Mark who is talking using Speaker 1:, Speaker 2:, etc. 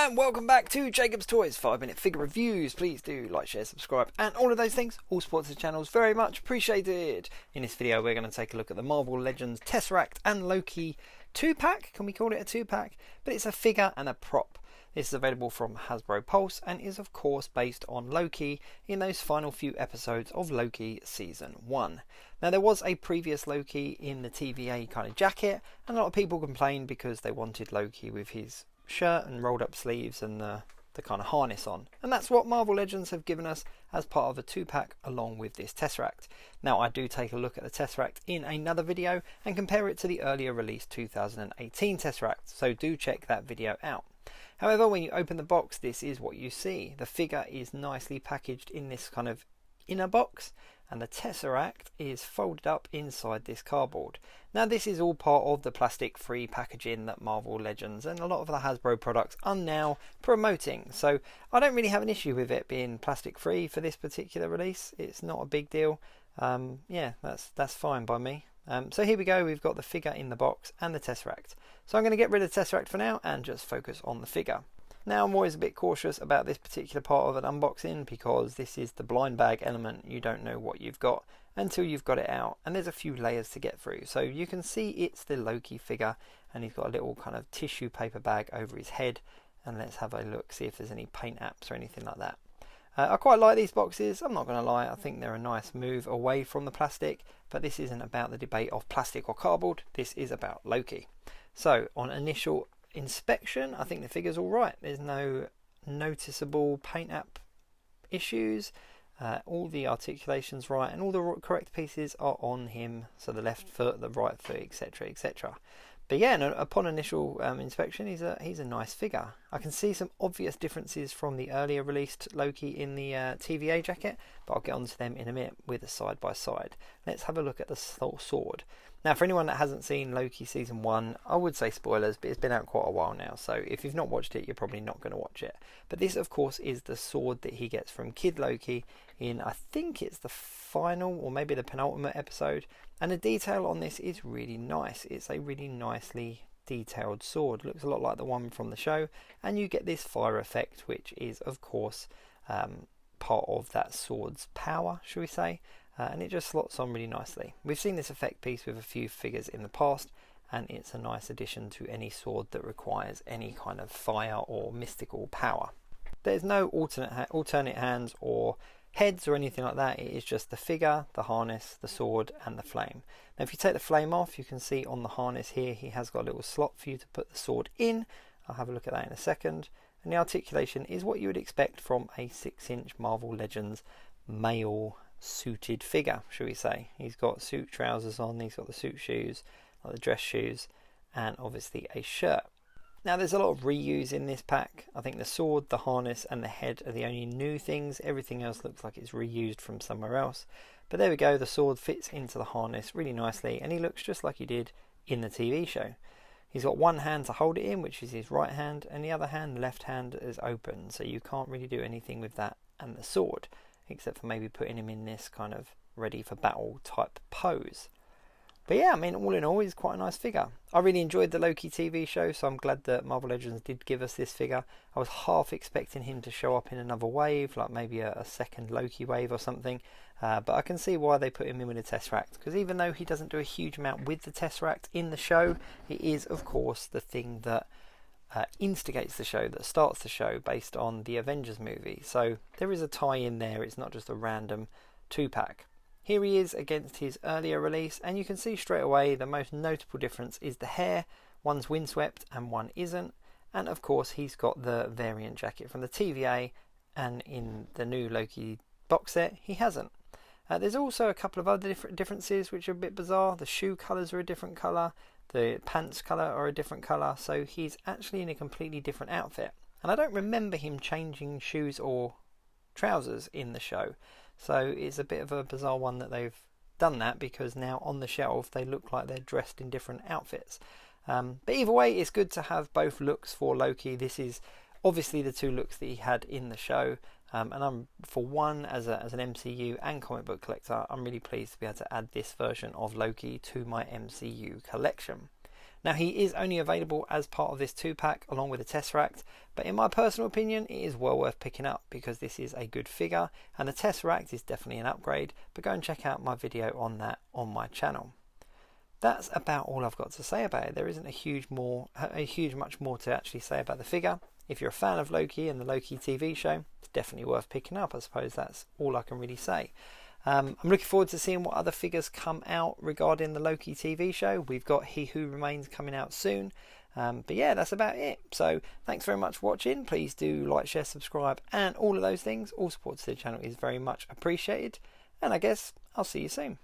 Speaker 1: And welcome back to Jacob's Toys 5-minute figure reviews. Please do like, share, subscribe and all of those things. All supports the channel is very much appreciated. In this video we're going to take a look at the Marvel Legends Tesseract and Loki 2-pack. Can we call it a 2-pack? But it's a figure and a prop. This is available from Hasbro Pulse and is of course based on Loki in those final few episodes of Loki Season 1. Now there was a previous Loki in the TVA kind of jacket, and a lot of people complained because they wanted Loki with his shirt and rolled up sleeves and the kind of harness on, and that's what Marvel Legends have given us as part of a 2-pack along with this Tesseract. Now I do take a look at the Tesseract in another video and compare it to the earlier released 2018 Tesseract, so do check that video out. However, when you open the box, this is what you see. The figure is nicely packaged in this kind of inner box, and the Tesseract is folded up inside this cardboard. Now this is all part of the plastic free packaging that Marvel Legends and a lot of the Hasbro products are now promoting, so I don't really have an issue with it being plastic free for this particular release. It's not a big deal. Yeah, that's fine by me. So here we go, we've got the figure in the box and the Tesseract. So I'm going to get rid of the Tesseract for now and just focus on the figure. Now I'm always a bit cautious about this particular part of an unboxing because this is the blind bag element. You don't know what you've got until you've got it out, and there's a few layers to get through. So you can see it's the Loki figure, and he's got a little kind of tissue paper bag over his head, and let's have a look, see if there's any paint apps or anything like that. I quite like these boxes, I'm not going to lie. I think they're a nice move away from the plastic, but this isn't about the debate of plastic or cardboard, this is about Loki. So on initial inspection, I think the figure's alright. There's no noticeable paint app issues. All the articulation's right, and all the correct pieces are on him, so the left foot, the right foot, etc, etc. But yeah, no, upon initial inspection, he's a nice figure. I can see some obvious differences from the earlier released Loki in the TVA jacket, but I'll get onto them in a minute with a side by side. Let's have a look at the sword. Now, for anyone that hasn't seen Loki Season 1, I would say spoilers, but it's been out quite a while now, so if you've not watched it, you're probably not going to watch it. But this, of course, is the sword that he gets from Kid Loki in, I think it's the final, or maybe the penultimate episode, and the detail on this is really nice. It's a really nicely detailed sword. It looks a lot like the one from the show, and you get this fire effect, which is, of course, part of that sword's power, shall we say. And it just slots on really nicely. We've seen this effect piece with a few figures in the past, and it's a nice addition to any sword that requires any kind of fire or mystical power. There's no alternate hands or heads or anything like that. It is just the figure, the harness, the sword and the flame. Now if you take the flame off, you can see on the harness here he has got a little slot for you to put the sword in. I'll have a look at that in a second. And the articulation is what you would expect from a 6-inch Marvel Legends male suited figure, shall we say. He's got suit trousers on, he's got the suit shoes, like the dress shoes, and obviously a shirt. Now there's a lot of reuse in this pack. I think the sword, the harness and the head are the only new things. Everything else looks like it's reused from somewhere else. But there we go, the sword fits into the harness really nicely, and he looks just like he did in the TV show. He's got one hand to hold it in, which is his right hand, and the other hand, left hand, is open, so you can't really do anything with that and the sword, except for maybe putting him in this kind of ready for battle type pose. But yeah, I mean, all in all, he's quite a nice figure. I really enjoyed the Loki TV show, so I'm glad that Marvel Legends did give us this figure. I was half expecting him to show up in another wave, like maybe a second Loki wave or something, but I can see why they put him in with the Tesseract, because even though he doesn't do a huge amount with the Tesseract in the show, it is of course the thing that instigates the show, that starts the show based on the Avengers movie. So there is a tie in there, it's not just a random 2-pack. Here he is against his earlier release, and you can see straight away the most notable difference is the hair. One's windswept and one isn't, and of course he's got the variant jacket from the TVA, and in the new Loki box set he hasn't. There's also a couple of other differences which are a bit bizarre. The shoe colours are a different colour, the pants colour are a different colour, so he's actually in a completely different outfit. And I don't remember him changing shoes or trousers in the show, so it's a bit of a bizarre one that they've done that, because now on the shelf they look like they're dressed in different outfits. But either way, it's good to have both looks for Loki. This is obviously the two looks that he had in the show, and I'm, for one, as an MCU and comic book collector, I'm really pleased to be able to add this version of Loki to my MCU collection. Now, he is only available as part of this 2-pack along with the Tesseract, but in my personal opinion it is well worth picking up because this is a good figure, and the Tesseract is definitely an upgrade, but go and check out my video on that on my channel. That's about all I've got to say about it. There isn't a huge much more to actually say about the figure. If you're a fan of Loki and the Loki TV show, it's definitely worth picking up. I suppose that's all I can really say. I'm looking forward to seeing what other figures come out regarding the Loki TV show. We've got He Who Remains coming out soon. But yeah, that's about it. So thanks very much for watching. Please do like, share, subscribe, and all of those things. All support to the channel is very much appreciated. And I guess I'll see you soon.